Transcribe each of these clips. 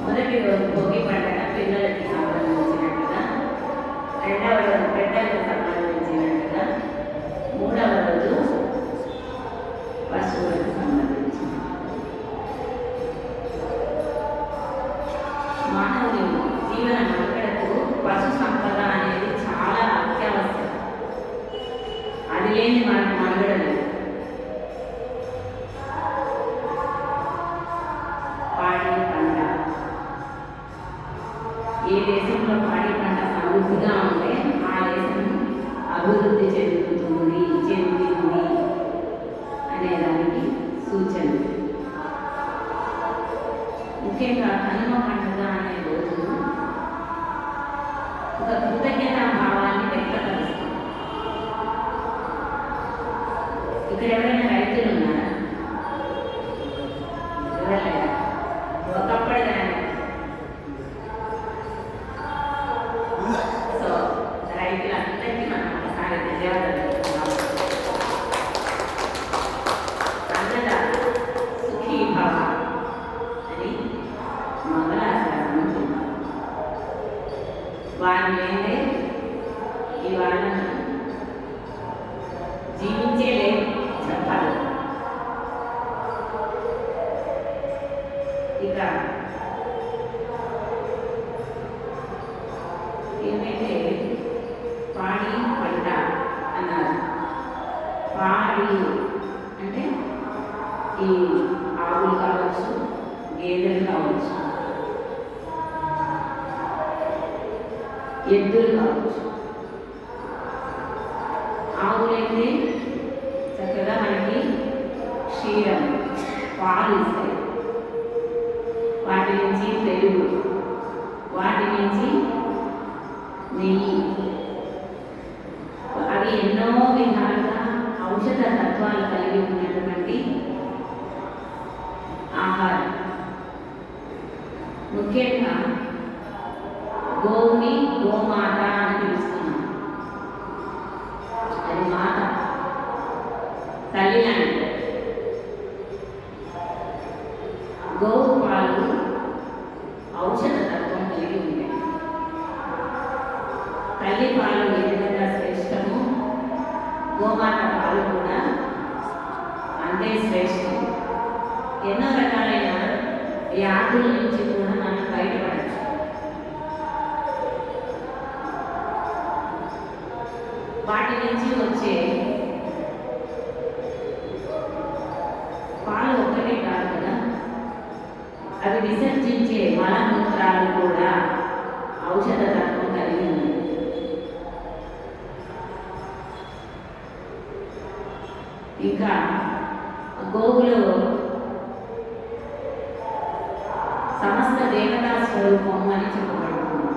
మొదటి రోజు భోగి పండుగ పిల్లలకి సంబంధించినట్టుగా, రెండవ రోజు పెద్దలకు సంబంధించినట్టుగా, మూడవ రోజు పశువులకు సంబంధించిన. మానవుని జీవన మనుగడకు పశు సంపద అనేది చాలా అత్యవసరం. అది లేని మనకు మనుగడ లేదు. పాడి పంట, ఏ దేశంలో పాడి పంట సమృద్ధిగా ఉంటే ఆ దేశం అభివృద్ధి చెందింది అనేదానికి సూచన. ముఖ్యంగా కనుమ పండుగ అనే రోజు ఒక కృతజ్ఞతా భావాన్ని వ్యక్తపరుస్తుంది. ఇక్కడ ఎవరైనా రైతులు ఉన్నారా? ఎవరైనా ఒకప్పుడు కానీ. సో రైతులందరికీ మనం ఒకసారి ధన్యవాదాలు చెప్తున్నాం. అన్నదాత సుఖీ భవ అని మంగళాశాసనం చెప్తాం. వారి లేదే ఇవాళ జీవించేలే చెప్పాలి. ఇక ఏమైతే పాడి పంట అన్నారు. పాడి అంటే ఈ ఆవులు కావచ్చు, గేదెలు కావచ్చు, ఎద్దులు కావచ్చు. ఆవులైతే చక్కగా మనకి క్షీరం, పాలు ఇస్తాయి. వాటి నుంచి పెరుగు, వాటి నుంచి నెయ్యి. అవి ఎన్నో విధాలుగా ఔషధ తత్వాలు కలిగి ఉన్నటువంటి ఆహారం. ముఖ్యంగా గోవుని గోమాత అని పిలుస్తున్నాం. అది మాత, తల్లి లాంటి. గోవు పాలు ఔషధ తత్వం కలిగి ఉంటాయి. తల్లి పాలు ఏ విధంగా శ్రేష్టము, గోమాత పాలు కూడా అంతే శ్రేష్టం. ఎన్నో రకాలైన వ్యాధుల నుంచి కూడా మనం బయటపడచ్చు. వాటి నుంచి వచ్చే పాలు ఒక్కటే కాదు కదా, అవి విసర్జించే మలమూత్రాలు కూడా ఔషధ తత్వం కలిగి ఉన్నాయి. ఇంకా గోవులో సమస్త దేవతా స్వరూపం అని చెప్పబడుతుంది.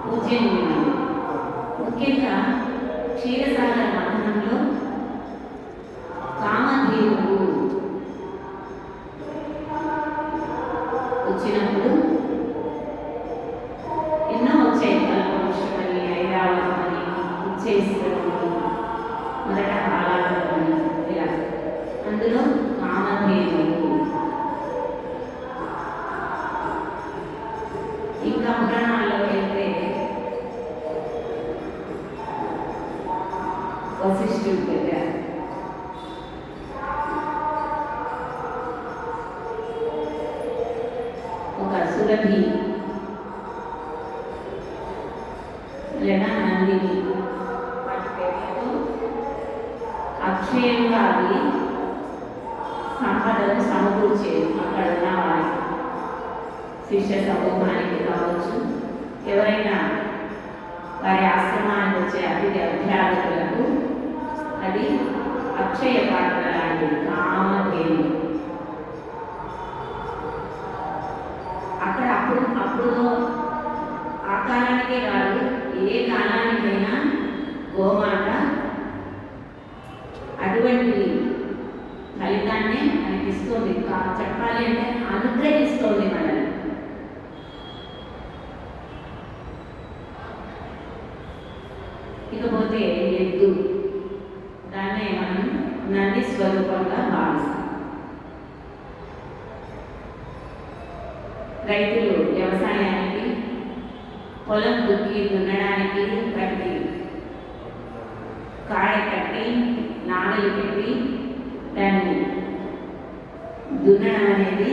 పూజ్యనీయమైనది. ముఖ్యంగా క్షీరసాగర మథనంలో కామధేనువు వచ్చినప్పుడు ఎన్నో వచ్చాయి. కల్పవృక్షమని, ఐరావతమని, ఉచ్చేశ్వరమని, మొదట బాలావతమని, ఇలా. అందులో కామధేనువు. ఇంకా పురాణాల్లో వెళ్తే వశిష్ఠుడు పెట్టారు. ఒక సురభి లేదా నందిని, వాటి పేర్లతో అక్షయంగా అవి సంపదను సమకూర్చేది. అక్కడ ఉన్న వారికి, శిష్య సమూహానికి కావచ్చు, ఎవరైనా వారి ఆశ్రమానికి వచ్చే అతిథి అధ్యాపకులకు అది అక్షయ పాత్ర లాంటిది. కామధేను. అక్కడ అప్పుడు ఆ కాలానికే కాదు, ఏ కాలానికైనా గోమాత అటువంటి ఫలితాన్ని మనకిస్తుంది. చెప్పాలి అంటే అనుగ్రహిస్తుంది మనల్ని. ఇకపోతే ఎద్దు, దాన్నే మనం నది స్వరూపంగా భావిస్తాం. రైతులు వ్యవసాయానికి పొలం దుక్కి దున్నడానికి వాటికి కాడ కట్టి నాగలి పెట్టి దాన్ని దున్నడం అనేది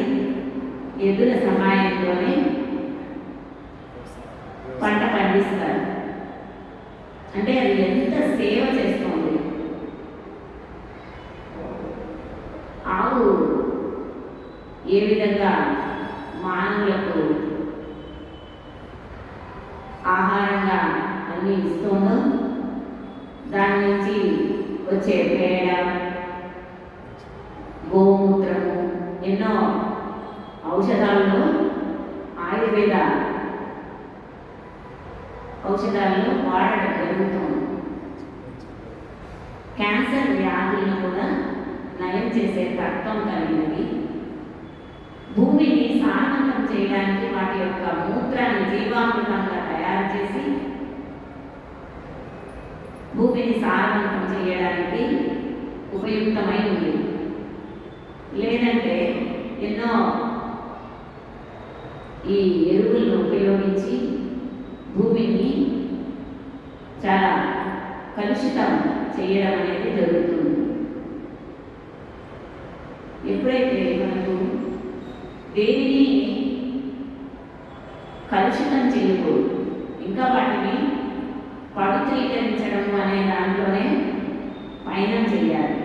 ఎద్దుల సహాయంతోనే పంట పండిస్తారు. అంటే అది ఎంత సేవ చేస్తుంది. ఆవు ఏ విధంగా మానవులకు ఆహారంగా అన్ని ఇస్తుందో, దాని నుంచి వచ్చే పేడ, గోమూత్రము ఎన్నో ఔషధాల్లో ఆయుర్వేద ఔషధాల్లో వాడడం జరుగుతుంది. క్యాన్సర్ వ్యాధులను కూడా నయం చేసే తత్వం కలిగినవి. భూమిని సారవంతం చేయడానికి వాటి యొక్క మూత్రాన్ని జీవామృతంగా తయారు చేసి భూమిని సారవంతం చేయడానికి ఉపయుక్తమై ఉంది. లేదంటే ఎన్నో ఈ ఎరువులను ఉపయోగించి భూమిని చాలా కలుషితం చేయడం అనేది జరుగుతుంది. ఎప్పుడైతే మనకు దేనిని కలుషితం చేయకూడదు, ఇంకా వాటిని పవిత్రీకరించడం అనే దాంట్లోనే పయనం చేయాలి.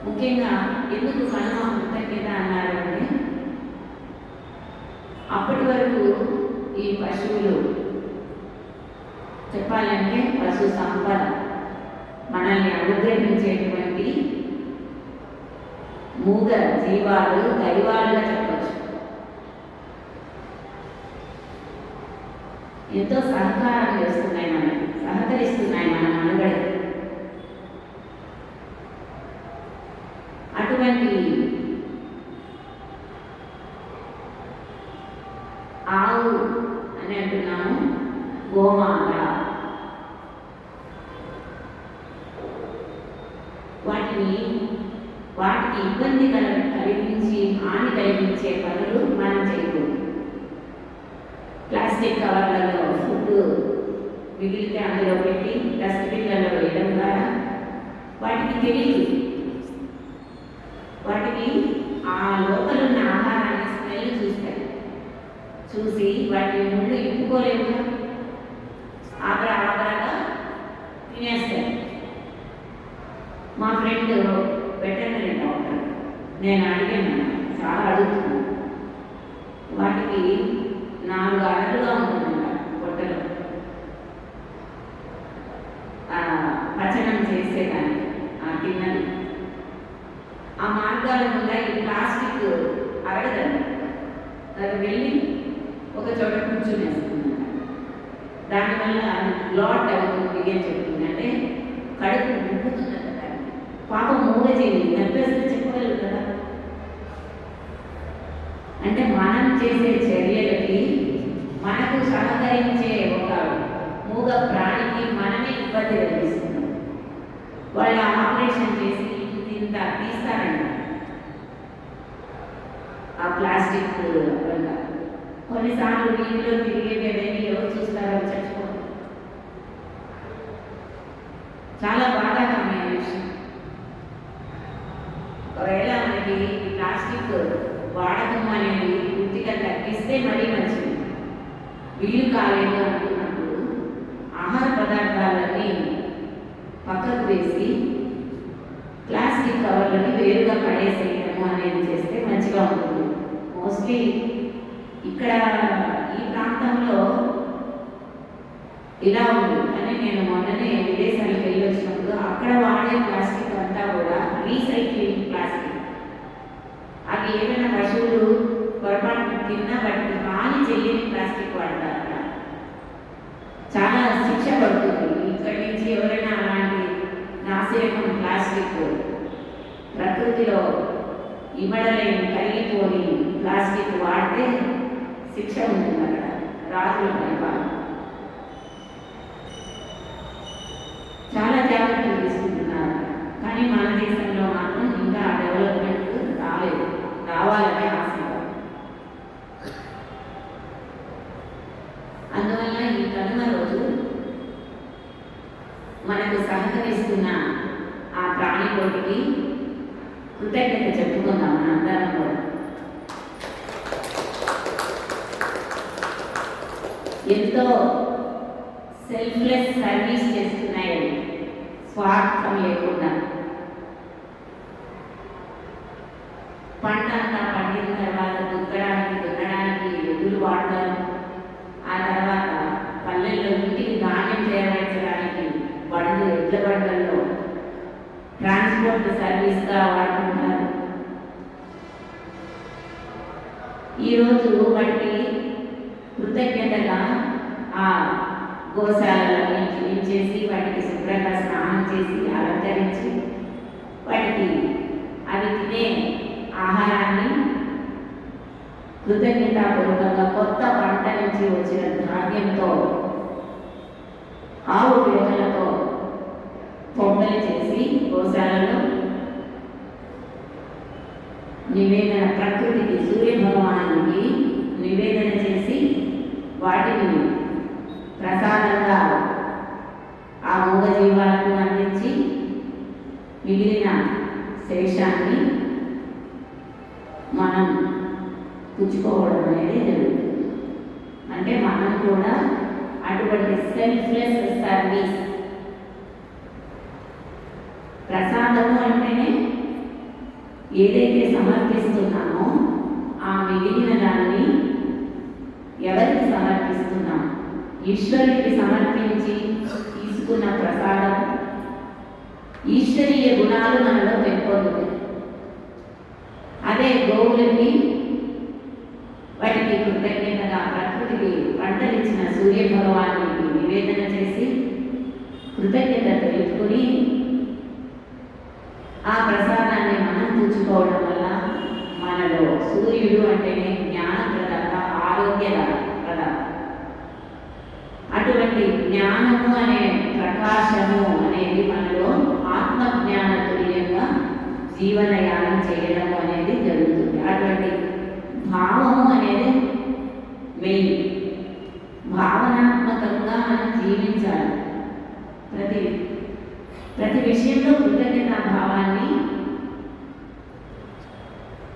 ముఖ్యంగా ఎందుకు మనం కృతజ్ఞత అన్నారు అంటే, అప్పటి వరకు ఈ పశువులు చెప్పాలంటే పశు సంపద మనల్ని అనుగ్రహించేటువంటి మూగ జీవాలు, దైవాలుగా చెప్పచ్చు. ఎంతో సహకారం చేస్తున్నాయి, మనకి సహకరిస్తున్నాయి మన మనుగడకి. అటువంటి ఆవు అని అంటున్నాము, గోమాత. వాటికి ఇబ్బంది కలిగించి హాని కలిగించే పనులు మనం చేయకూడదు. ప్లాస్టిక్ కవర్లలో ఫుడ్ మిగిలితే అందులో పెట్టి డస్ట్బిన్లలో వేయడం ద్వారా వాటికి తెలియదు, వాటికి ఆ లోపల ఉన్న ఆహారాన్ని స్మెల్ చూస్తాయి. చూసి వాటి ముందు ఇప్పుకోలేము, ఆబరాగా తినేస్తాయి. మా ఫ్రెండ్ వెటర్నరీ డాక్టర్, నేను అడిగాను, చాలా అడుగుతున్నాను. వాటికి 4 అడుగులుగా ఉంటుందంట పొట్టలో పచనం చేసేదాన్ని తిన్నది. ఆ మార్గాల గుండా ఈ ప్లాస్టిక్ అరగదండి, అది వెళ్ళి ఒక చోట కూర్చునేస్తుంది. దానివల్ల బ్లాట్ అవుతుంది అని చెప్తుంది. అంటే కడుపు నింపుతుందంట. పాపం మూగ చేయండి నప్పేస్తే చెప్పగలరు కదా. అంటే మనం చేసే చర్యలకి మనకు సహకరించే ఒక మూగ ప్రాణికి మనమే ఇబ్బంది కలిగిస్తున్నాం. వాళ్ళు ఆపరేషన్ చేసి ఇంత తీస్తారంట ఆ ప్లాస్టిక్ వల్ల. కొన్నిసార్లు వీధిలో తిరిగేటేదని ఎవరు చూస్తారో చచ్చిపోతారు. చాలా బాధాకరమైన విషయం. ఒకవేళ మనకి ప్లాస్టిక్ వాడకం అనేది పూర్తిగా తగ్గిస్తే మరీ మంచిది. వీలు కాలేదు అనుకున్నప్పుడు ఆహార పదార్థాలన్నీ పక్కకు వేసి ప్లాస్టిక్ కవర్లని వేరుగా పడేసేయడము అనేది చేస్తే మంచిగా ఉంటుంది. మోస్ట్లీ ఇక్కడ ఈ ప్రాంతంలో ఇలా ఉంది. కానీ నేను మొన్ననే విదేశాలకు వెళ్ళి వచ్చినప్పుడు అక్కడ వాడే ప్లాస్టిక్ అంతా కూడా రీసైక్లింగ్ ప్లాస్టిక్. అవి ఏమైనా పశువులు పొరపాటు తిన్నా వాటికి హాని చేయని ప్లాస్టిక్ వాడతారు. అక్కడ చాలా శిక్ష పడుతుంది. ఇక్కడి నుంచి ఎవరైనా అలాంటి నాసిరకం ప్లాస్టిక్ ప్రకృతిలో ఇమ్మడలేని కరిగిపోని ప్లాస్టిక్ వాడితే శిక్ష ఉంటుంది. అక్కడ రాజుల పరిపాలన చాలా జాగ్రత్తలు తీసుకుంటున్నారు. కానీ మన దేశంలో మాత్రం ఇంకా డెవలప్మెంట్ రాలేదు. కావాలనే ఆశీర్వాదం. అందువల్ల ఈ కనుమ రోజు మనకు సహకరిస్తున్న ఆ ప్రాణికోటికి కృతజ్ఞత చెప్పుకుందాం మనందరం కూడా. ఎంతో సెల్ఫ్లెస్ సర్వీస్ చేస్తున్నాయి, స్వార్థం లేకుండా. పంట అంతా పండిన తర్వాత దున్నడానికి ఎద్దులు వాడతారు. ఆ తర్వాత పల్లెల్లో ఇంటికి ధాన్యం చేరవేర్చడానికి ఎడ్ల బండ్లలో ట్రాన్స్పోర్ట్ సర్వీస్గా వాడుకుంటారు. ఈరోజు వాటికి కృతజ్ఞతగా ఆ గోశాలను క్లీన్ చేసి వాటికి శుభ్రంగా స్నానం చేసి అలంకరించి వాటికి అవి తినే ఆహారాన్ని కృతజ్ఞతాపూర్వకంగా కొత్త పంట నుంచి వచ్చిన ధాన్యంతో ఆవు పిడకలతో పొంగలి చేసి గోశాలలో నివేదన, ప్రకృతికి సూర్య భగవానునికి నివేదన చేసి వాటిని ప్రసాదంగా ఆ మూగజీవాలకు అందించి మిగిలిన శేషాన్ని మనం పుచ్చుకోవడం అనేది జరుగుతుంది. అంటే మనం కూడా అటువంటి సెల్ఫ్లెస్ సర్వీస్. ప్రసాదము అంటేనే ఏదైతే సమర్పిస్తున్నామో ఆ మిగిలిన దాన్ని ఎవరికి సమర్పిస్తున్నాం? ఈశ్వరుడికి సమర్పించి తీసుకున్న ప్రసాదం ఈశ్వరీయ గుణాలు మనలో పెంపొందుతాయి. అదే గోవులకి వాటికి కృతజ్ఞతగా ప్రకృతికి పంటలిచ్చిన సూర్య భగవానికి నివేదన చేసి కృతజ్ఞత తెలుపుకొని ఆ ప్రసాదాన్ని మనం పుచ్చుకోవడం వల్ల మనలో సూర్యుడు అంటేనే జ్ఞాన ప్రదాత, ఆరోగ్య ప్రదాత. అటువంటి జ్ఞానము అనే ప్రకాశము అనేది మనలో ఆత్మజ్ఞాన తుల్యంగా జీవనయానం చేయడం అనేది జరుగుతుంది. అటువంటి భావము అనేది మెయిన్. భావనాత్మకంగా మనం జీవించాలి. ప్రతి విషయంలో కృతజ్ఞత భావాన్ని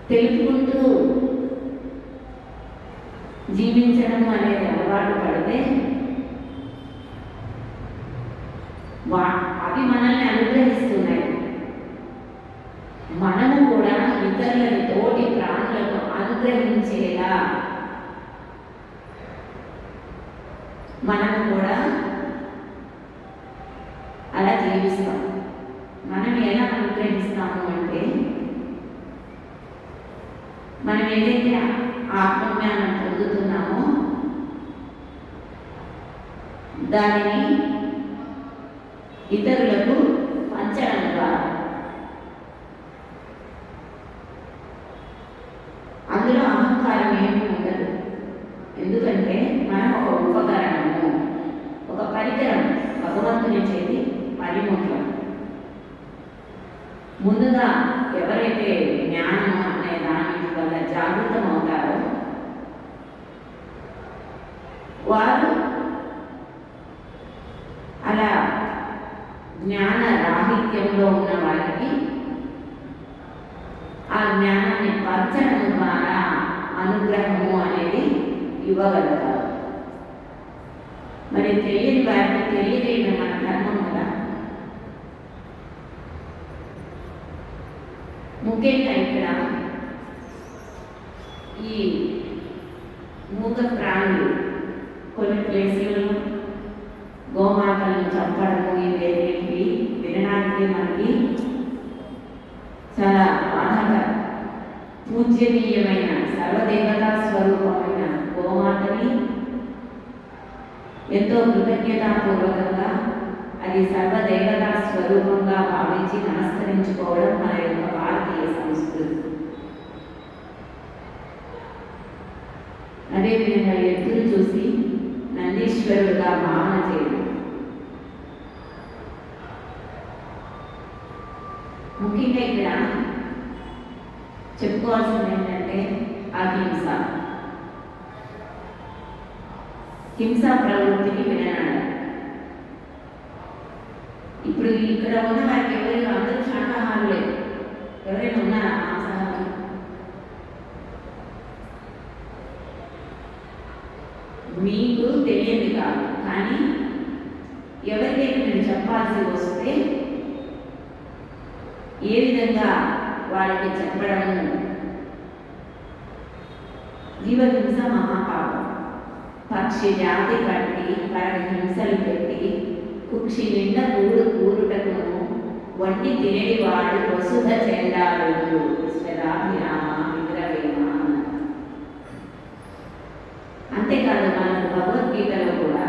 తెలుపుకుంటూ జీవించడం అనేది అలవాటు పడితే అవి మనల్ని అనుగ్రహిస్తున్నాయి. మనము కూడా ఇతరులని, తోటి ప్రాణులకు అనుగ్రహించేలా మనము కూడా అలా జీవిస్తాం. మనం ఎలా అనుగ్రహిస్తాము అంటే మనం ఏదైతే ఆత్మజ్ఞానం పొందుతున్నామో దానిని ఇతరులకు పంచడం ద్వారా. అందులో అహంకారం ఏమీ ఉండదు. ఎందుకంటే మనం ఒక ఉపకరణము, ఒక పరికరం, భగవంతుని చేతి పనిముట్లం. ముందుగా ఎవరైతే జ్ఞానం అనే దాని వల్ల జాగృతం అవుతారో వారు అలా జ్ఞాన రాహిత్యంలో ఉన్న వారికి ఆ జ్ఞానాన్ని పంచడం ద్వారా అనుగ్రహము అనేది ఇవ్వగలుగుతారు. మరి తెలియని వారికి తెలియజేయడం మన ధర్మం కదా. ముఖ్యంగా ఇక్కడ ఈ మూగ ప్రాణులు కొన్ని ప్లేసులలో గోమాతలను చంపడము ఇవేవి వినడానికి మనకి చాలా బాధాకరం. పూజ్యనీయమైన సర్వదేవతా స్వరూపమైన గోమాతని ఎంతో కృతజ్ఞతాపూర్వకంగా అది సర్వదేవతా స్వరూపంగా భావించి నమస్కరించుకోవడం మన యొక్క భారతీయ సంస్కృతి. అదేవిధంగా ఎద్దును చూసి నందీశ్వరుడుగా భావన చేయడం. ముఖ్యంగా ఇక్కడ చెప్పుకోవాల్సింది ఏంటంటే అహింస. హింసా ప్రవృత్తిని విడనాడాలి. ఇప్పుడు ఇక్కడ ఉన్న వారికి ఎవరైనా అందరూ శాకాహారులే, ఎవరైనా ఉన్నారా మాంసాహారం? మీకు తెలియదు కాదు, కానీ ఎవరికైనా మీరు చెప్పాల్సి వస్తే ఏ విధంగా వాళ్ళకి చెప్పడము? జీవహింస మహాపాపం. పక్షి జాతి కట్టి పరగ హింసలు పెట్టి కుక్షి నిండా కూరుటకును వంటి తినేది వాడు వసుధ చెందాడు విశ్వరాభిరామ విగ్రహేమ. అంతేకాదు, మనకు భగవద్గీతలో కూడా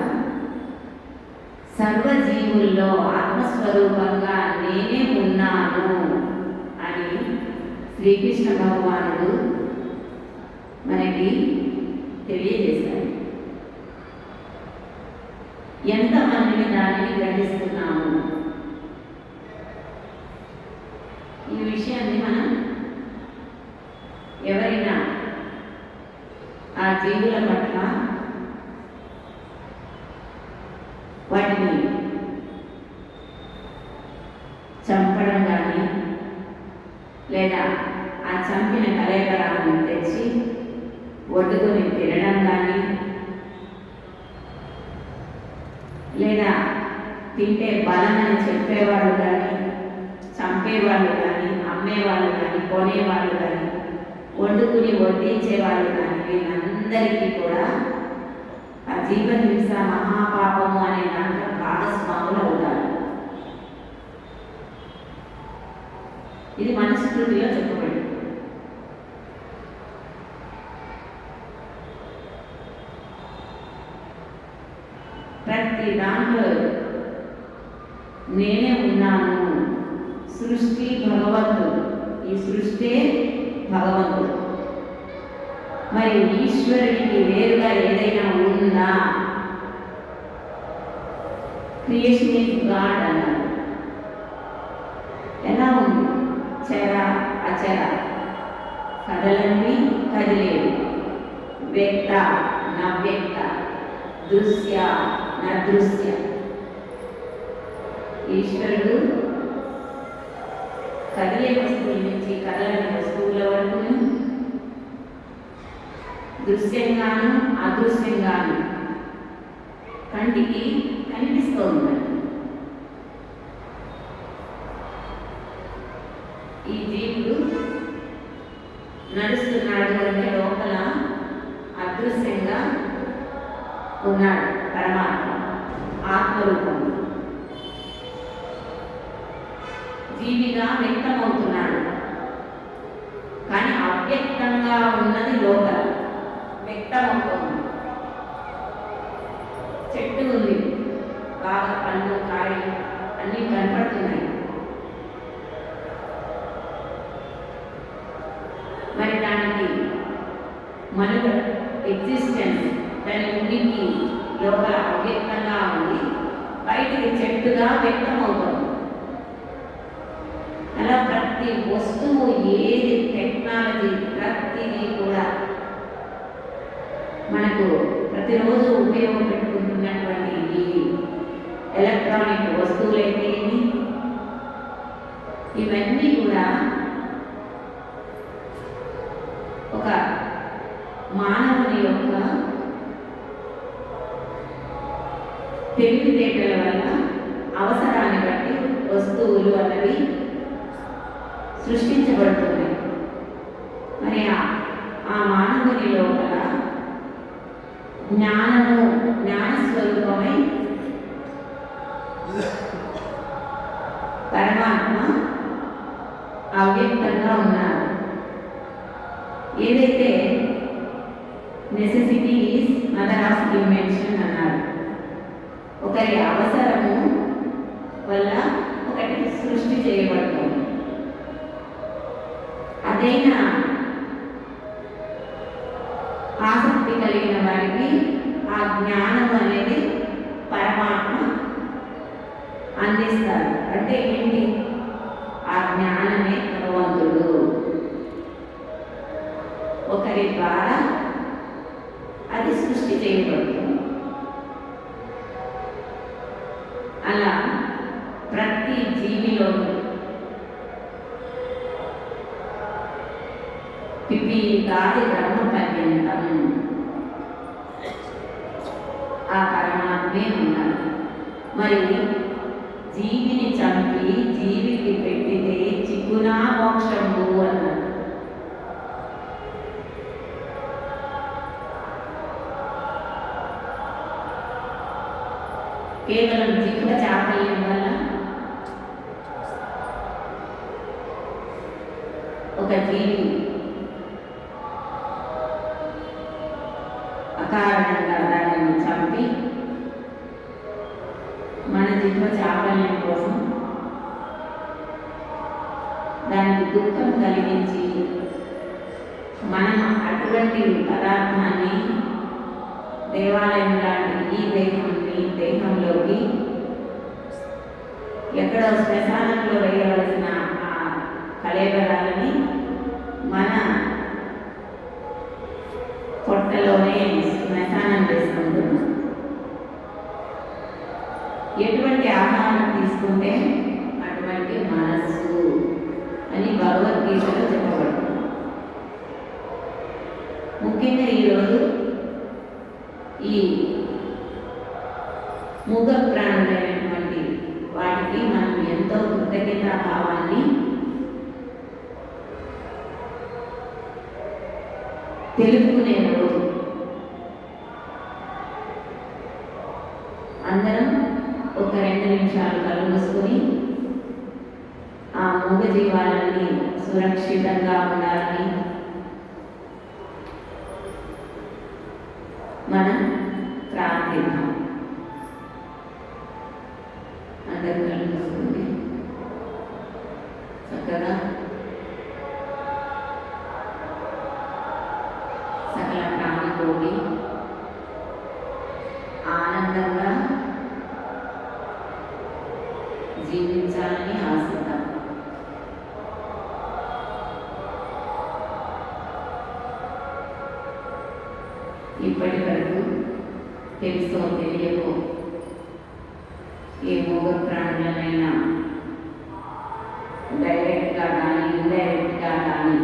సర్వజీవుల్లో ఆత్మస్వరూపంగా నేనే ఉన్నాను అని శ్రీకృష్ణ భగవానుడు మనకి తెలియజేశాడు. ఎంతమందిని దానిని గ్రహిస్తున్నాము? ఈ విషయాన్ని మనం ఎవరైనా ఆ జీవుల పట్ల వాటిని చంపడం కానీ లేదా ఆ చంపిన కలేబరాలను తెచ్చి ఒడ్డుకొని తినడం కానీ లేదా తింటే బలమని చెప్పేవాళ్ళు కానీ చంపేవాళ్ళు కానీ అమ్మేవాళ్ళు కానీ కొనేవాళ్ళు కానీ వండుకుని వడ్డించేవాళ్ళు కానీ వీళ్ళందరికీ కూడా ఆ జీవహింస మహాపాపము అనే దాంట్లో భాగస్వాములు అవుతారు. ఇది మనుస్మృతిలో చెప్పబడింది. ప్రతి దాంట్లో నేనే ఉన్నాను. సృష్టి భగవంతుడు, ఈ సృష్టి భగవంతుడు. మరి ఈశ్వరుడికి వేరుగా ఏదైనా ఉందా? క్రియేషన్ ఈజ్ గాడ్ అన్నారు. ఎలా ఉంది? చర అచర, కదలని కదిలేడు, వ్యక్త నవ్యక్త, దృశ్య నదృశ్య. ఈశ్వరుడు కదిలే వస్తువుల నుంచి కదలని వస్తువుల వరకు దృశ్యంగాను అదృశ్యంగాను కంటికి కనిపిస్తూ ఉన్నాడు. ఈ జీవుడు నడుస్తున్నాడు అంటే లోపల అదృశ్యంగా ఉన్నాడు పరమాత్మ ఆత్మరూపం. జీవిగా వ్యక్తమవుతున్నాడు, కానీ అవ్యక్తంగా ఉన్నది లోపల వ్యక్తమవుతుంది. చెట్టు ఉంది, బాగా పండ్లు కాయలు అన్నీ కనపడుతున్నాయి. మరి దానికి మనుగడ ఎగ్జిస్టెన్స్, దాని ఉనికి లోపల అవ్యక్తంగా ఉంది, బయటికి చెట్టుగా వ్యక్తమవుతుంది. అలా ప్రతి వస్తువు, ఏది టెక్నాలజీ ప్రతిదీ కూడా మనకు ప్రతిరోజు ఉపయోగపెట్టుకుంటున్నటువంటి ఈ ఎలక్ట్రానిక్ వస్తువులైతే ఇవన్నీ కూడా ఒక మానవుని యొక్క తెలివితేటల వల్ల అవసరాన్ని బట్టి వస్తువులు అన్నవి సృష్టించబడుతున్నాయి. మరి ఆ మానవుని లోపల జ్ఞానస్వరూపమై పరమాత్మ అవ్యక్తంగా ఉన్నారు. ఏదైతే necessity is mother of invention అన్నారు. ఒకరి అవసరము వల్ల ఒకటి సృష్టి చేయబడుతుంది. అదైనా ఆసక్తి కలిగిన వారికి ఆ జ్ఞానం అనేది పరమాత్మ అందిస్తారు. అంటే ఏంటి? ఆ జ్ఞానమే భగవంతుడు. ఒకరి ద్వారా అది సృష్టి చేయబడుతుంది. అలా ప్రతి జీవిలోనూ పిపీలికాది బ్రహ్మ పర్యంతం ఆ పరమాత్మే ఉన్నారు. మరి జీవిని చంపి జీవికి పెట్టితే చిక్కునా మోక్షము అన్నారు. కేవలం జిహ్వ చాపల్యం వల్ల ఒక జీవి అకారణంగా దానిని చంపి మన జిహ్వ చాపల్యం కోసం దానికి దుఃఖం కలిగించి మనం అటువంటి పదార్థాన్ని దేవాలయం లాంటి ఈ దేహంలోకి ఎక్కడో శ్మశానంలో వేయవలసిన ఆ కళేబరాలని మన పొట్టలోనే శ్మశానం చేసుకుంటున్నాం. ఎటువంటి ఆహారం తీసుకుంటే అటువంటి మనస్సు అని భగవద్గీతలో చెప్పబడుతుంది. ముఖ్యంగా ఈరోజు ఈ మూగ ప్రాణులైనటువంటి వాటికి మనం ఎంతో కృతజ్ఞతా భావాన్ని తెలుపుకునే రోజు. అందరం ఒక 2 నిమిషాలు కళ్ళు మూసుకొని ఆ మూగ జీవాలన్నీ సురక్షితంగా ఉండాలని మనం ప్రార్థిద్దాం. అందరూ కళ్ళు మూసుకొని చక్కగా సకల ప్రాణికోటి ఆనందంగా జీవించాలని ఆశిద్దాం. ఇప్పటి వరకు తెలుసో తెలియకో ఏ మూగ ప్రాణులనైనా డైరెక్ట్గా కానీ ఇండైరెక్ట్గా కానీ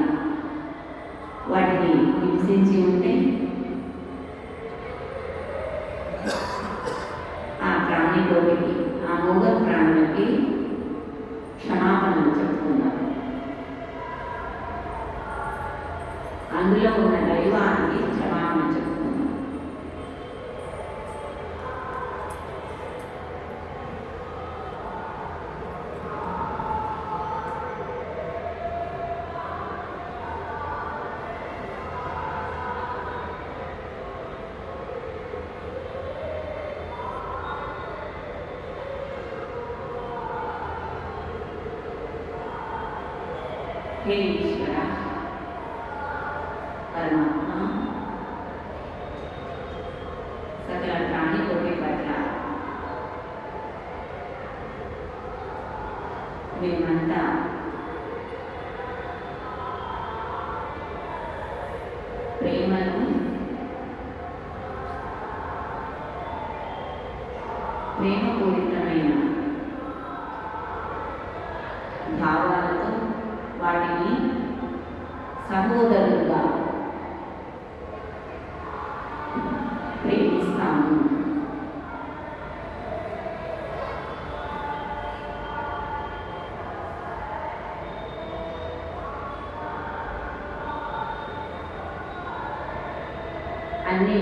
వాటిని హింసించి ఉంటే ఆ ప్రాణికోటికి ఆ మూగ ప్రాణులకి క్షమాపణలు చెప్పుకున్నారు. అందులో ఉన్న దైవానికి క్షమాపణ చెప్పుకున్నారు. हे ईश्वर परमात्मा सकल प्राणिकोटि पट्ल మేమంతా ప్రేమను ప్రేమపూరితమైన భావాలతో వాటిని సహోదరులుగా ప్రేమిస్తాము. అన్ని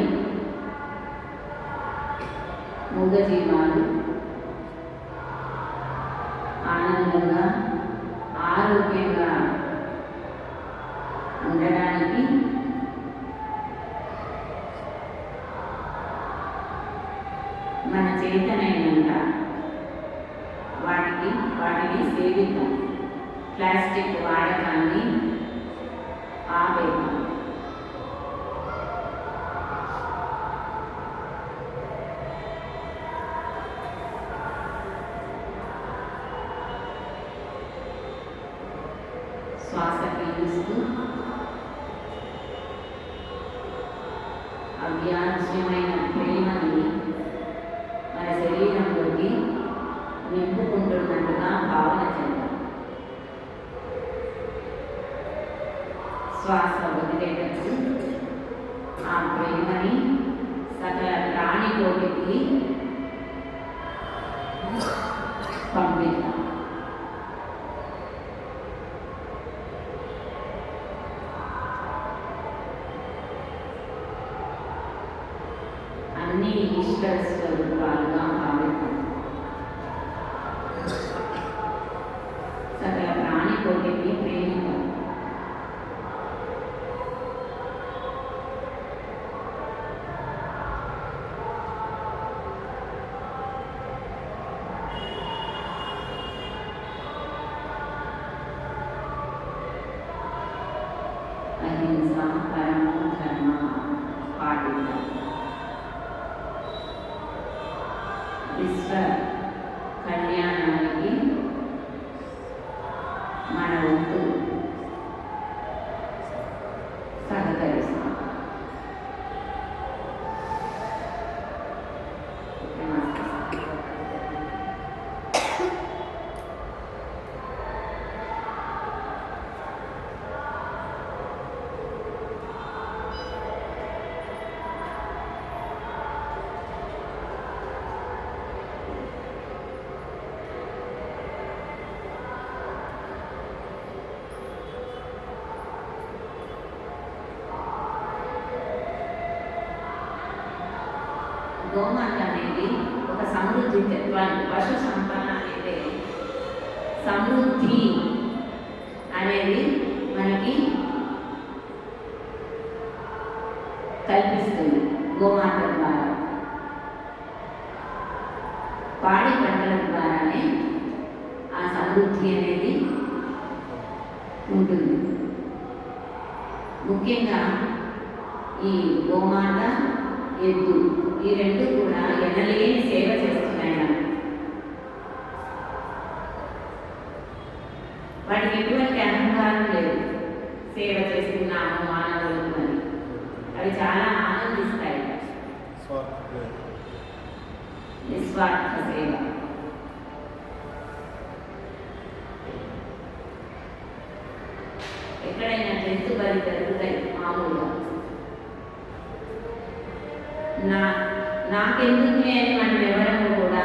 మూగజీవాలు ఆనందంగా ఆరోగ్యంగా ఉండడానికి మన చేతనైనంత వాటిని సేవిద్దాం. ప్లాస్టిక్ వాడకాన్ని ఆపేద్దాం. శ్వాస పీలుస్తూ అవ్యాజ్యమైన ప్రేమని మన శరీరంలోకి నింపుకుంటున్నట్టుగా భావన చేద్దాం. శ్వాస వదిలేటప్పుడు ఆ ప్రేమని సకల ప్రాణికోటికి పంపిద్దాం. అన్ని ఈశ్వర స్వరూపాలుగా భావిద్దాం. సకల ప్రాణికోటిని ప్రేమిద్దాం. అహింస పరమో ధర్మ పాటిద్దాం. విశ్వ కళ్యాణానికి మన వంతు సహకరిస్తాం. గోమాత అనేది ఒక సమృద్ధి తత్వాన్ని, పశు సంపద అనేది సమృద్ధి అనేది మనకి కల్పిస్తుంది. గోమాత ద్వారా పాడి పంటల ద్వారానే ఆ సమృద్ధి అనేది ఉంటుంది. ముఖ్యంగా ఈ గోమాత, ఎద్దు ఈ రెండు కూడా ఎనలేని సేవ చేస్తున్నాయి. వాటికి ఎటువంటి అహంకారం లేదు. సేవ చేస్తున్నాము మానవులకు అని అవి చాలా ఆనందిస్తాయి. నిస్వార్థ సేవ. ఎక్కడైనా జంతు బలి జరుగుతాయి మామూలుగా. నాకెందుకులే అని మనం ఎవరము కూడా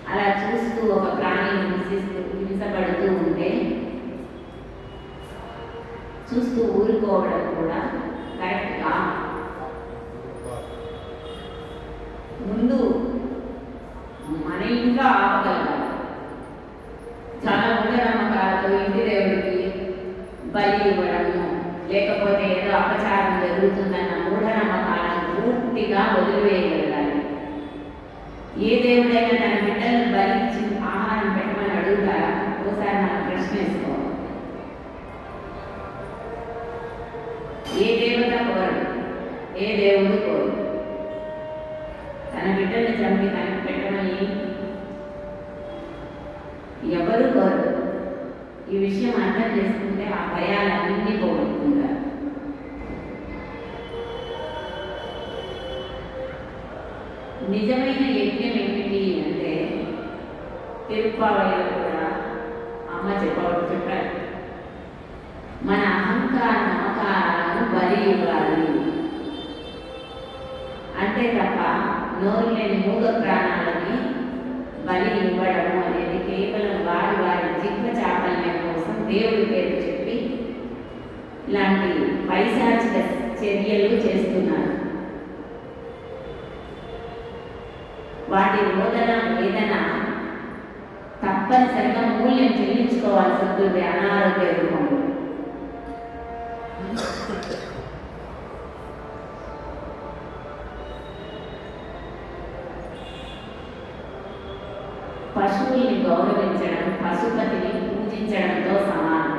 అలా చూస్తూ ఒక ప్రాణిని హింసపడుతూ ఉంటే చూస్తూ ఊరుకోవడం కూడా కరెక్ట్ కాదు. ముందు మన ఇంట్లో ఆపగలగాలి. చాలా మూఢనమ్మకాలతో ఇంటి దేవుడికి బలి ఇవ్వడము, లేకపోతే ఏదో అపచారం జరుగుతుందన్న మూఢనమ్మకాలను పూర్తిగా వదిలివేయగలగాలి. ఏ దేవుడైనా తన బిడ్డలను బలించి ఆహారం పెట్టమని అడుగుతారా? ఒకసారి మనం ప్రశ్న వేసుకోవాలి. ఏ దేవత కోరడు, ఏ దేవుడు కోరడు. తన బిడ్డల్ని చంపి తనకు పెట్టమని ఎవరు కోరడు. ఈ విషయం అర్థం చేసుకుంటే ఆ భయాలన్నీ పోగొట్టుకుంటారు. నిజమైన యజ్ఞం ఏమిటి అంటే తిరుప్పావైలో కూడా అమ్మ చెప్పారు, మన అహంకార నమ్మకాలను బలి ఇవ్వాలి. అంతే తప్ప నోరు లేని మూగ ప్రాణాలని బలి ఇవ్వడము అనేది కేవలం వారి వారి జిహ్వ చాపల్యం కోసం దేవుడి పేరు చెప్పి ఇలాంటి పైశాచిక చర్యలు చేస్తున్నారు. వాటి రోదన వేదన తప్పనిసరిగా మూల్యం చెల్లించుకోవాల్సి ఉంటుంది అనారోగ్య రూపంలో. పశువుల్ని గౌరవించడం పశుపతిని పూజించడంతో సమానం.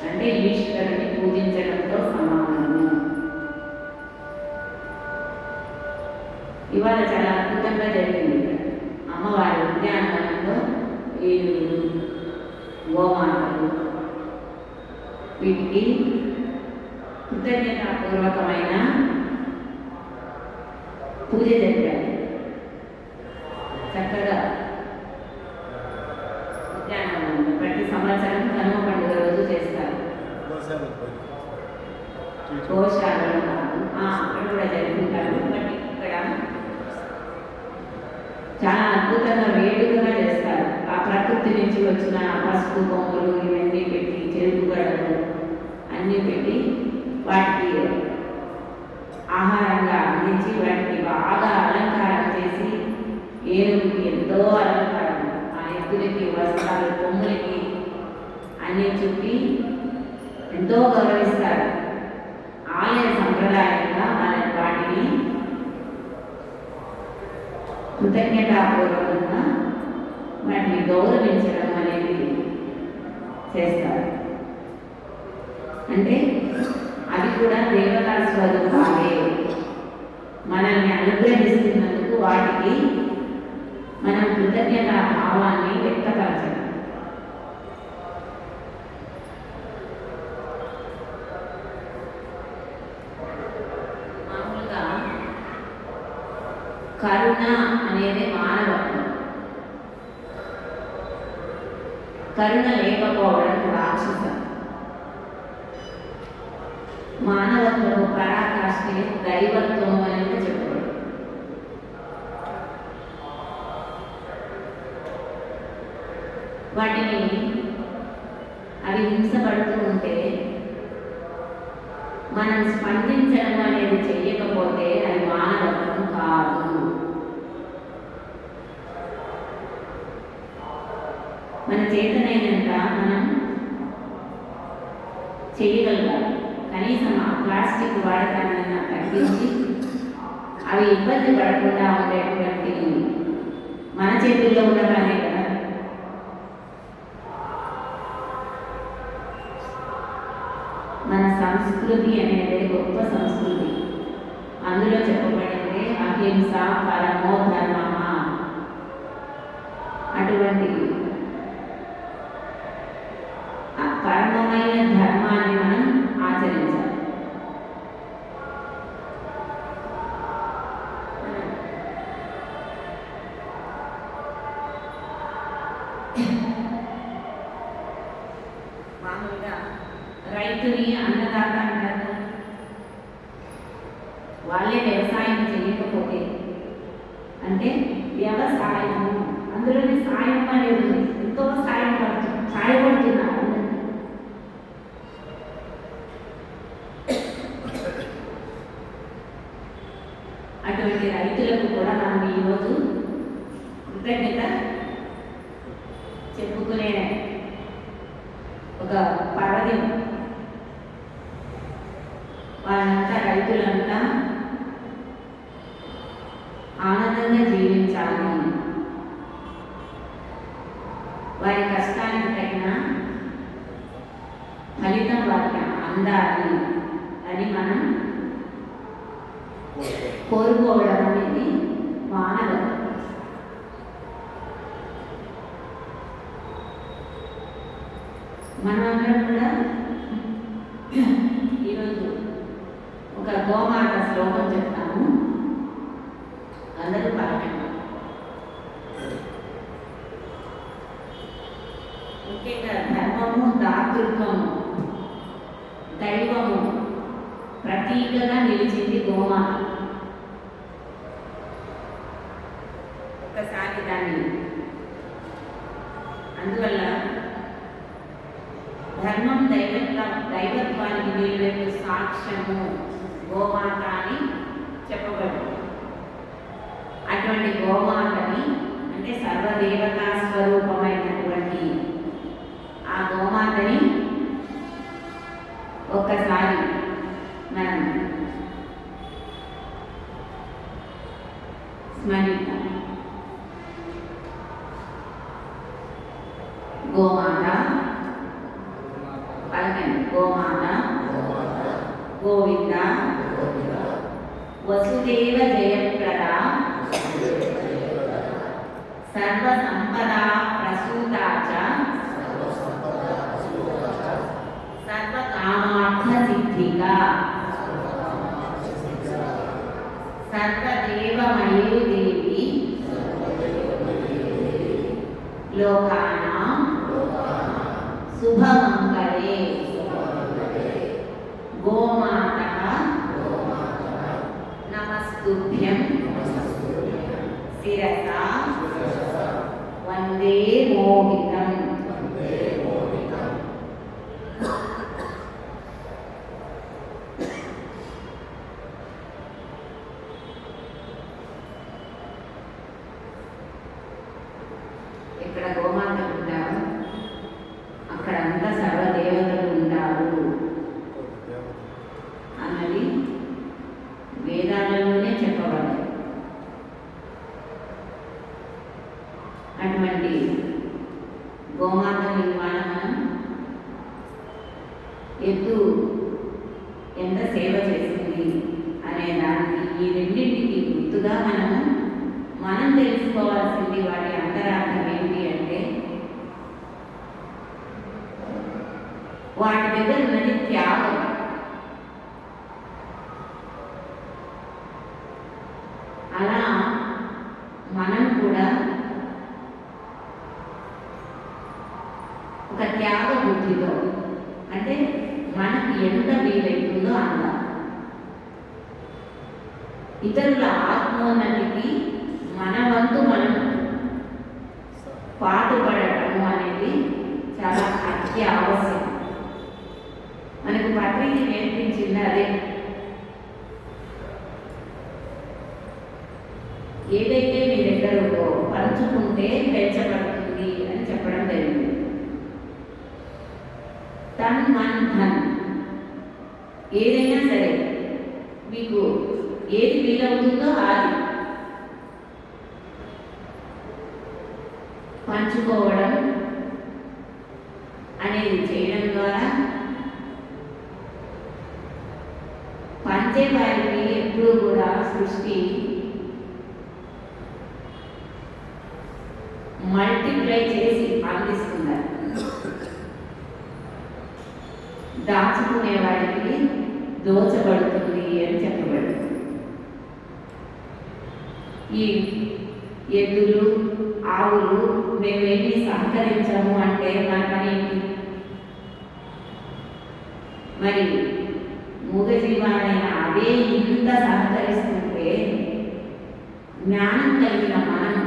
అంటే ఈశ్వరుని పూజించడంతో సమానము. ఇవాళ చాలా అద్భుతంగా జరిగింది. అమ్మవారి ఉద్యానవనంలో ఏనుగులు, గోమాతలు వీటికి కృతజ్ఞతాపూర్వకమైన పూజ జరిపారు. చక్కగా ఉద్యానవనంలో ప్రతి సంవత్సరం కనుమ పండుగ రోజు చేస్తారు. గోశాలలో అక్కడ కూడా జరుపుకుంటారు. బట్ ఇక్కడ చాలా అద్భుతంగా వేడుకగా చేస్తారు. ఆ ప్రకృతి నుంచి వచ్చిన పసుపు కొమ్ములు ఇవన్నీ పెట్టి, చెరుకు గడలు అన్నీ పెట్టి వాటికి ఆహారంగా అందించి వాటికి బాగా అలంకారం చేసి, ఏనుగుకి ఎంతో అలంకారం, ఆ ఎద్దులకి వస్త్రాలు, కొమ్ములకి అన్నీ చుట్టి ఎంతో గౌరవిస్తారు. ఆలయ సంప్రదాయంగా వాటిని కృతజ్ఞతాపూర్వకంగా వాటిని గౌరవించడం అనేది చేస్తారు. అంటే అవి కూడా దేవతా స్వరూపాలే. మనల్ని అనుగ్రహిస్తున్నందుకు వాటికి మనం కృతజ్ఞతా భావాన్ని వ్యక్తపరచడం. మామూలుగా కరుణ అనేది మానవత్వం. కరుణ లేకపోవడం రాక్షసం. మానవత్వము పరాకాష్ఠే దైవత్వం అనేది చెప్పబడు. వాటిని అవి హింసపడుతూ ఉంటే మనం స్పందించడం అనేది చెయ్యకపోతే అది మానవత్వం కాదు. మన చేతనైనంత మనం చేయగలగాలి. కనీసం ఆ ప్లాస్టిక్ వాడకాన్ని తగ్గించి అవి ఇబ్బంది పడకుండా ఉండేటువంటి మన చేతుల్లో ఉండగానే కదా. మన సంస్కృతి అనేది గొప్ప సంస్కృతి. అందులో చెప్పబడింది అహింస పరమో ధర్మ. అటువంటి పరమమైన ధర్మాన్ని మనం ఆచరించాలి. మామూలుగా రైతుని అన్నదాత అంటారు. వాళ్ళే వ్యవసాయం చేయకపోతే, అంటే వ్యవసాయము అందులోని సాయం అనేది ఎంతో సాయపడుతున్నారు. అటువంటి రైతులకు కూడా మనం ఈరోజు కృతజ్ఞత చెప్పుకునే ఒక పర్వదినం. వాళ్ళంతా రైతులంతా ఆనందంగా జీవించాలి, వారి కష్టానికి తగిన ఫలితం వారికి అందాలి అని మనం కోరుకోవడం అనేది మానవత్వం. మనమందరం కూడా ఈరోజు ఒక గోమాత శ్లోకం చెప్తాము. అందరూ పలకండి. ముఖ్యంగా ధర్మము, దాతృత్వము, దైవము ప్రతీకగా నిలిచింది గోమాత. ఒక్కసారి దాన్ని అందువల్ల ధర్మం దైవత్వానికి నిలువెత్తు సాక్ష్యము గోమాత అని చెప్పబడింది. అటువంటి గోమాతని, అంటే సర్వదేవతా స్వరూపమైనటువంటి ఆ గోమాతని ఒక్కసారి మనం స్మరిద్దాం. గోమాత పలకండి. గోమాత గోవింద వసుదేవ జయప్రద సర్వసంపదా ప్రసూతా చ సర్వకామార్థ సిద్ధిగా లోకానాం శుభమంగళే గోమాతః నమస్తుభ్యం శిరసా వందే మోహితం. ఇక్కడ గోమాతలు ఉంటారు, అక్కడంతా సర్వదేవతలు ఉంటారు అన్నది వేదాలలోనే చెప్పబడింది. అటువంటి గోమాతని ఇవాళ మనం ఎద్దు ఎంత సేవ చేసింది అనే దానికి ఈ రెండింటికి గుర్తుగా మనం తెలుసుకోవాల్సింది వాటి అంతరార్థం ఏంటి అంటే, వాటి దగ్గర ఉన్నది త్యాగం. అలా మనం కూడా ఒక త్యాగ బుద్ధితో, అంటే మనకి ఎంత వీలైతుందో అంత ఇతరుల ఆత్మోన్నతికి మన వంతు మనం పాటుపడటం అనేది చాలా అత్యవసరం. మనకు పత్రిక నేర్పించింది అదే. ఏదైతే మీ దగ్గర పంచుకుంటే పెంచబడుతుంది అని చెప్పడం జరిగింది. తన్ మన్ ధన్, ఏదైనా సరే మీకు ఏది వీలవుతుందో అది పంచుకోవడం అనేది చేయడం ద్వారా పంచే వారికి ఎప్పుడూ కూడా సృష్టి మల్టిప్లై చేసి అందిస్తున్నారు. దాచుకునే వారికి దోచబడుతుంది అని చెప్పబడింది. ఈ ఎద్దులు ఆవులు మేమేమి సహకరించము అంటే మన పని ఏంటి? మరి మూగజీవాలైన అదే ఇంత సహకరిస్తుంటే జ్ఞానం కలిగిన మనం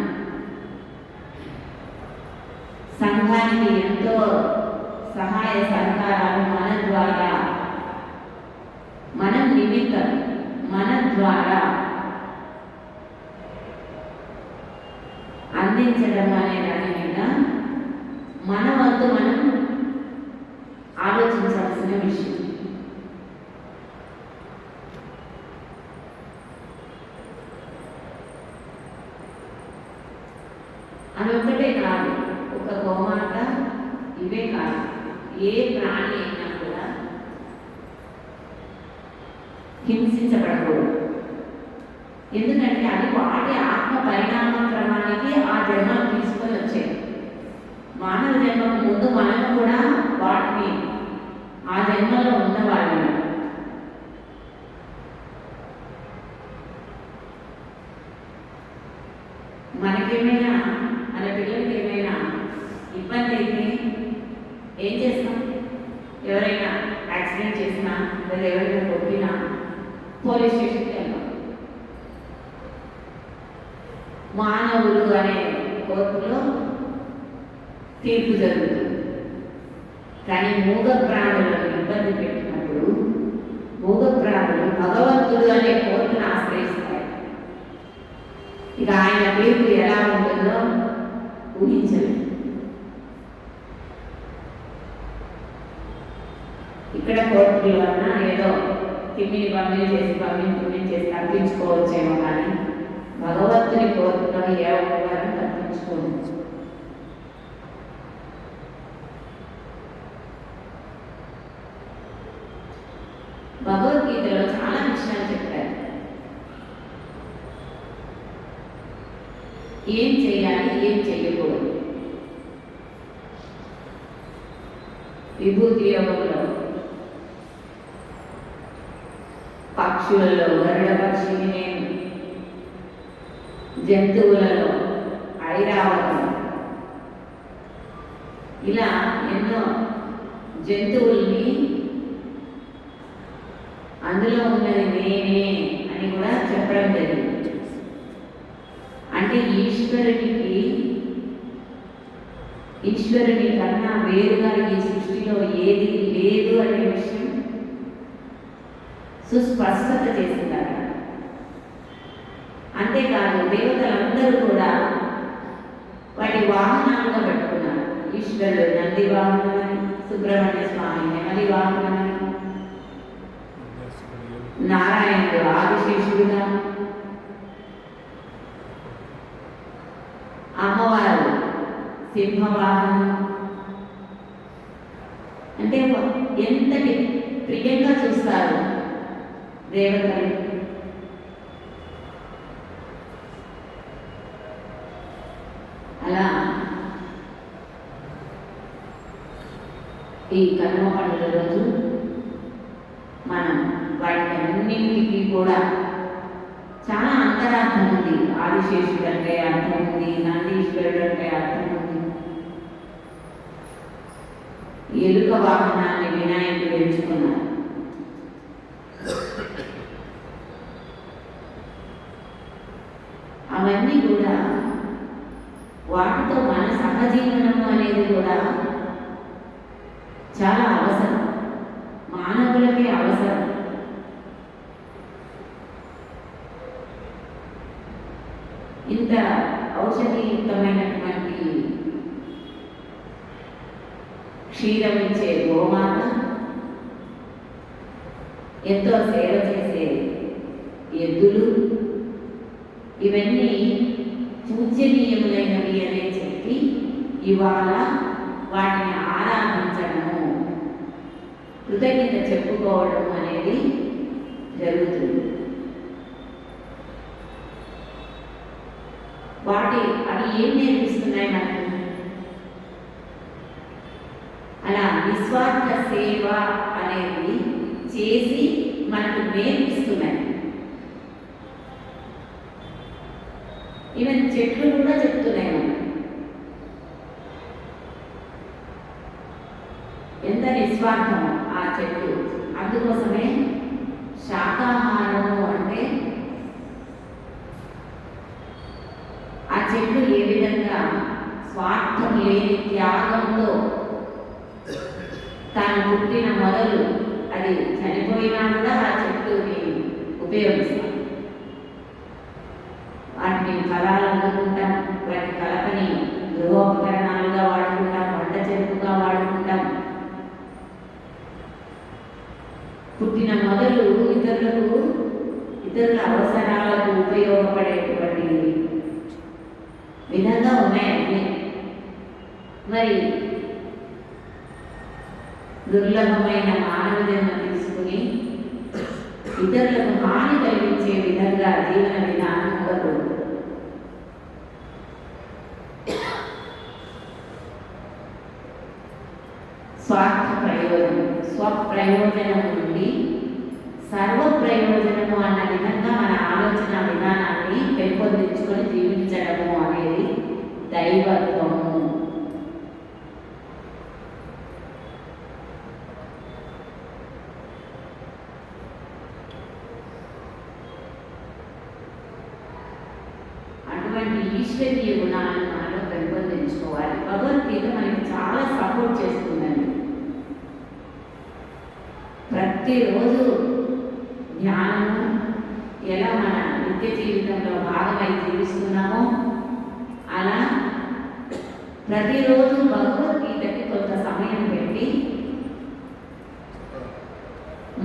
సంఘానికి ఎంతో సహాయ సహకారాలు మన ద్వారా, మనం నిమిత్తం మన ద్వారా అందించడం అనే దాని మీద మన వంతు మనం ఆలోచించాల్సిన విషయం. అదొక్కటే కాదు, ఒక గోమాత ఇవే కాదు, ఏ ప్రాణి అయినా కూడా హింసించబడకూడదు. ఎందుకంటే అది వాటి ఆత్మ పరిణామ క్రమానికి ఆ జన్మను తీసుకొని వచ్చాయి. మానవ జన్మకు ముందు మనం కూడా వాటిని ఆ జన్మలో ఉన్నవాళ్ళని. మనకేమైనా మన పిల్లలకి ఏమైనా ఇబ్బంది అయితే ఏం చేస్తాం? ఎవరైనా యాక్సిడెంట్ చేసినా లేదా ఎవరైనా కొట్టినా పోలీస్ స్టేషన్కి వెళ్తాం. మానవులు అనే కోర్టులో తీర్పు జరుగుతుంది. కానీ మూగ ప్రాణులను ఇబ్బంది పెట్టినప్పుడు మూగ ప్రాణులు భగవంతుడు అనే కోర్టును ఆశ్రయిస్తాయి. ఇక ఆయన తీర్పు ఎలా ఉంటుందో ఊహించలేదు. ఇక్కడ కోర్టులో అన్నా ఏదో తిమ్మిని పంపిణీ చేసి తప్పించుకోవచ్చేమో, కానీ భగవంతుని కోర్టులో ఏ ఒక్కరు తప్పించుకోవచ్చు. భగవద్గీతలో చాలా విషయాలు చెప్పారు. ఏం చేయాలి, ఏం చేయకూడదు. విభూతి యోగంలో పక్షులలో గరుడ పక్షిని నేను, జంతువులలో ఐరావతం, ఇలా ఎన్నో జంతువుల్ని అందులో ఉన్నది నేనే అని కూడా చెప్పడం జరిగింది. అంటే ఈశ్వరుని కన్నా వేరుగా ఈ సృష్టిలో ఏది లేదు అనే విషయం సుస్పష్టత చేసిందారు. అంతేకాదు దేవతలందరూ కూడా వాటి వాహనాలుగా పెట్టుకున్నారు. ఈశ్వరుడు నంది వాహనమని, సుబ్రహ్మణ్య స్వామి నెమలి వాహనమని, నారాయణుడు ఆదిశేషుడుగా, అమ్మవారు సింహవాహనం. అంటే ఎంతటి ప్రియంగా చూస్తారు దేవతలు. అలా ఈ కనుమ పండుగ రోజు మనం వాటికన్నింటికి కూడా చాలా అంతరార్థం ఉంది. ఆదిశేషుడు అంటే అర్థం ఉంది, నందీశ్వరుడు అంటే అర్థం ఉంది. ఎలుక వాహనాన్ని వినాయకుడు ఎంచుకున్నారు. అవన్నీ కూడా వాటితో మన సహజీవనము అనేది కూడా చాలా అవసరం, మానవులకి అవసరం. ఇంత ఔషధియుక్తమైనటువంటి క్షీరం ఇచ్చే గోమాత, ఎంతో సేవ చేసే ఎద్దులు, ఇవన్నీ పూజ్యనీయములైనవి అనే చెప్పి ఇవాళ వాటిని ఆరాధించడము, కృతజ్ఞత చెప్పుకోవడం అనేది జరుగుతుంది. అవి ఏం నేర్పిస్తున్నాయి మనకు? అలా నిస్వార్థ సేవ అనేది చేసి మనకు నేర్పిస్తున్నాయి. ఈవెన్ చెట్లు కూడా చెప్తున్నాయి మనం ఎంత నిస్వార్థమో ఆ చెట్లు. అందుకోసమే శాకాహారము అంటే ఆ చెట్లు ఏ విధంగా స్వార్థం లేని త్యాగంతో తాను పుట్టిన మొదలు అది చనిపోయినా కూడా ఆ చెట్టుని ఉపయోగిస్తాం. వాటిని ఫలాలు అందుకుంటాం, వాటి కలపని గృహోపకరణాలుగా వాడుకుంటాం, వంట చెరుకుగా వాడుకుంటాం. పుట్టిన మొదలు ఇతరుల అవసరాలకు ఉపయోగపడేటువంటి విధంగా ఉన్నాయండి. మరి దుర్లభమైన మానవ జన్మ తీసుకుని ఇతరులకు హాని కలిగించే విధంగా జీవన విధానం ఉండకూడదు. స్వప్రయోజనం నుండి సర్వ ప్రయోజనము అన్న విధంగా మన ఆలోచన విధానాన్ని పెంపొందించుకొని జీవించడము అనేది దైవత్వము. అటువంటి ఈశ్వరీయ గుణాలను మనలో పెంపొందించుకోవాలి. భగవద్గీత మనకి చాలా సపోర్ట్ చేస్తుందండి. ప్రతిరోజు ధ్యానము ఎలా మన నిత్య జీవితంలో భాగమై జీవిస్తున్నామో అలా ప్రతిరోజు భగవద్గీతకి కొంత సమయం పెట్టి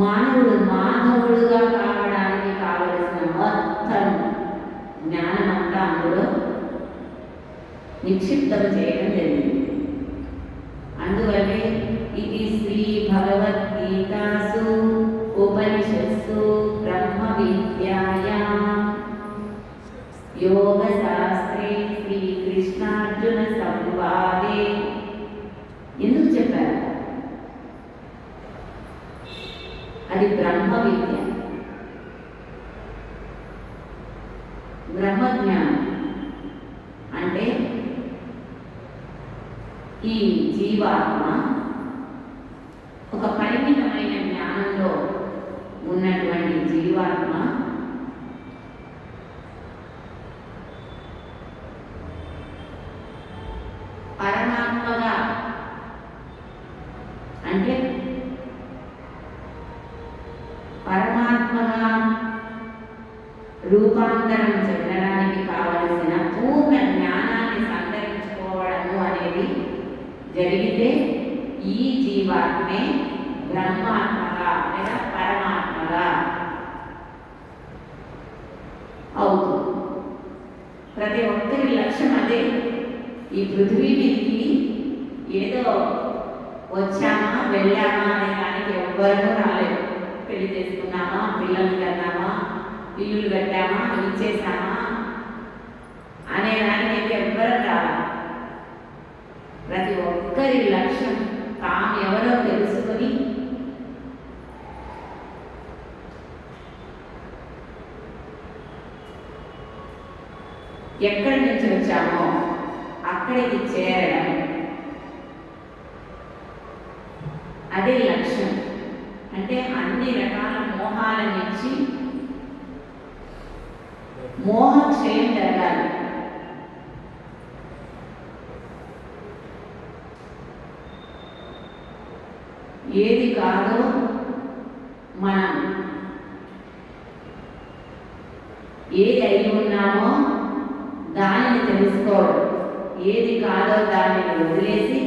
మానవుడుగా కావడానికి కావలసిన మొత్తం జ్ఞానమంతా అందులో నిక్షిప్తం చేయడం జరిగింది. అందువల్లే ఇది శ్రీ భగవద్గీతాసు ఉపనిషత్సు బ్రహ్మ విద్యాయాం యోగశాస్త్రే శ్రీకృష్ణార్జున సంవాదే. ఎందుకు చెప్పారు? అది బ్రహ్మ విద్య, బ్రహ్మజ్ఞానం. అంటే ఈ జీవాత్మ ఒక పరిమితమైన జ్ఞానంలో ఉన్నటువంటి జీవాత్మ పరమాత్మగా అంటే పరమాత్మగా రూపాంతరం చెందడానికి కావలసిన పూర్ణ జ్ఞానాన్ని సంతరించుకోవడము అనేది జరిగితే ఈ జీవాత్మే బ్రహ్మాత్మగా లేదా పరమాత్మగా అవుతుంది. ప్రతి ఒక్కరి లక్ష్యం అదే. ఈ పృథ్వీ మీదకి ఏదో వచ్చామా వెళ్ళామా అనే దానికి ఎవ్వరూ రాలేదు. పెళ్లి చేసుకున్నామా, పిల్లలు కన్నామా, ఇల్లులు కట్టామా, ఇచ్చేసామా అనే దానికి ఎవ్వరూ రావాలి. ప్రతి ఒక్కరి లక్ష్యం తాము ఎవరో తెలుసుకొని ఎక్కడి నుంచి వచ్చామో అక్కడికి చేరడం, అదే లక్ష్యం. అంటే అన్ని రకాల మోహాల నుంచి మోహక్షయం జరగాలి. ఏది కాదో మనం ఏది అయి ఉన్నామో దానిని తెలుసుకోవడం, ఏది కాదో దానిని వదిలేసి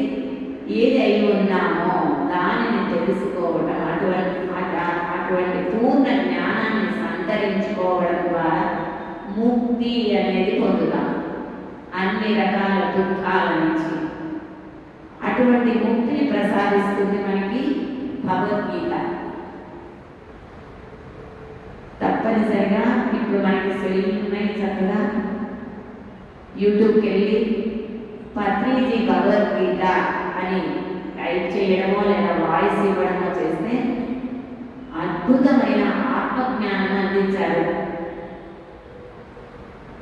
ఏది అయి ఉన్నామో దానిని తెలుసుకోవడం, అటువంటి పూర్ణ జ్ఞానాన్ని సంతరించుకోవడం ద్వారా ముక్తి అనేది పొందుతాం అన్ని రకాల దుఃఖాల నుంచి. అటువంటి ముక్తిని ప్రసాదిస్తుంది మనకి భగవద్గీత. తప్పనిసరిగా ఇప్పుడు మనకి సెల్లు ఉన్నాయి, చక్కగా యూట్యూబ్కి వెళ్ళి పత్రిజీ భగవద్గీత అని టైప్ చేయడమో లేదా వాయిస్ ఇవ్వడమో చేస్తే అద్భుతమైన ఆత్మజ్ఞానం అందించారు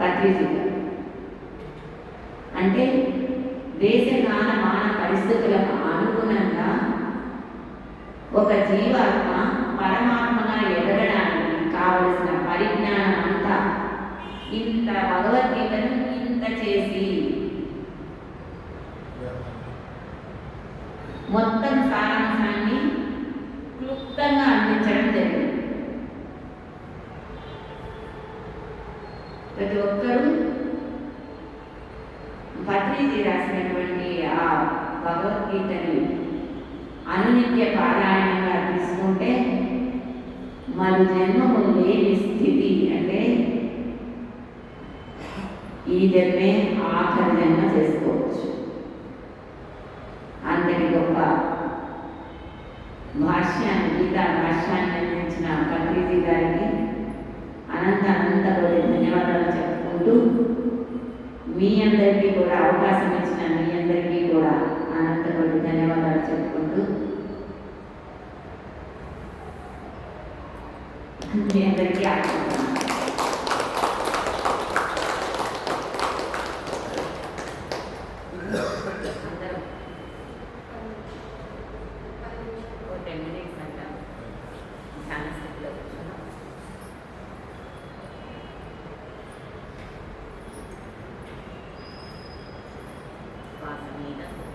పత్రిజీ. అంటే దేశకాల మాన పరిస్థితులకు అనుగుణంగా ఒక జీవాత్మ పరమాత్మగా ఎదగడానికి కావలసిన పరిజ్ఞానం అంతా ఇంత భగవద్గీతను ఇంత చేసి మొత్తం సారాంశాన్ని క్లుప్తంగా అందించడం జరిగింది. ప్రతి ఒక్కరూ పత్రిజీ రాసినటువంటి ఆ భగవద్గీతని అనునిత్య పారాయణంగా తీసుకుంటే మరు జన్మము లేని స్థితి, అంటే ఈ జన్మే ఆఖరి జన్మ చేసుకోవచ్చు. అంతటి గొప్ప భాష్యాన్ని, గీతా భాష్యాన్ని అందించిన పత్రిజీ గారికి అనంత కోటి ధన్యవాదాలు చెప్పుకుంటూ, మీ అందరికీ కూడా అవకాశం ఇచ్చిన మీ అందరికీ కూడా అనంత కోటి ధన్యవాదాలు చెప్పుకుంటూ మీ అందరికీ ఆశిస్తున్నాను. Need